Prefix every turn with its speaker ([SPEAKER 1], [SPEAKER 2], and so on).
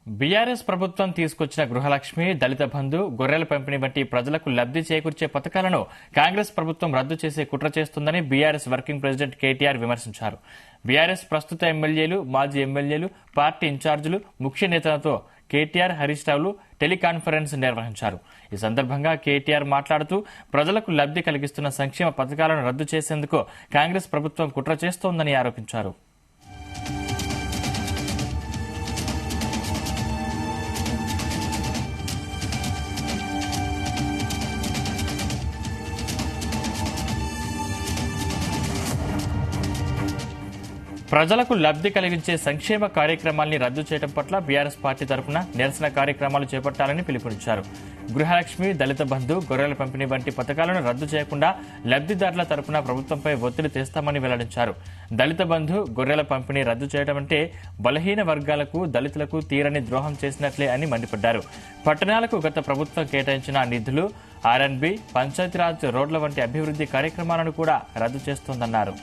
[SPEAKER 1] BRS ప్రభుత్వం తీసుకొచ్చిన గృహలక్ష్మి, దళిత బంధు, గొర్రెల పంపిణీ వంటి ప్రజలకు లబ్ధి చేకూర్చే పథకాలను కాంగ్రెస్ ప్రభుత్వం రద్దు చేసే కుట్ర చేస్తుందని బీఆర్ఎస్ వర్కింగ్ ప్రెసిడెంట్ కేటీఆర్ విమర్శించారు. బీఆర్ఎస్ ప్రస్తుత ఎమ్మెల్యేలు, మాజీ ఎమ్మెల్యేలు, పార్టీ ఇన్ఛార్జీలు, ముఖ్య నేతలతో కేటీఆర్, హరీష్ రావులు టెలికాన్ఫరెన్స్ నిర్వహించారు. ఈ సందర్భంగా కేటీఆర్ మాట్లాడుతూ ప్రజలకు లబ్ధి కలిగిస్తున్న సంక్షేమ పథకాలను రద్దు చేసేందుకు కాంగ్రెస్ ప్రభుత్వం కుట్ర చేస్తోందని ఆరోపించారు. ప్రజలకు లబ్ధి కలిగించే సంక్షేమ కార్యక్రమాల్ని రద్దు చేయడం పట్ల బీఆర్ఎస్ పార్టీ తరఫున నిరసన కార్యక్రమాలు చేపట్టాలని పిలుపునిచ్చారు. గృహలక్ష్మి, దళిత బంధు, గొర్రెల పంపిణీ వంటి పథకాలను రద్దు చేయకుండా లబ్ధిదారుల తరఫున ప్రభుత్వంపై ఒత్తిడి తెస్తామని వెల్లడించారు. దళిత బంధు, గొర్రెల పంపిణీ రద్దు చేయడం అంటే బలహీన వర్గాలకు, దళితులకు తీరని ద్రోహం చేసినట్లే అని మండిపడ్డారు. పట్టణాలకు గత ప్రభుత్వం కేటాయించిన నిధులు, ఆర్ఎండ్బి, పంచాయతీరాజ్, రోడ్ల వంటి అభివృద్ధి కార్యక్రమాలను కూడా రద్దు చేస్తోందన్నారు.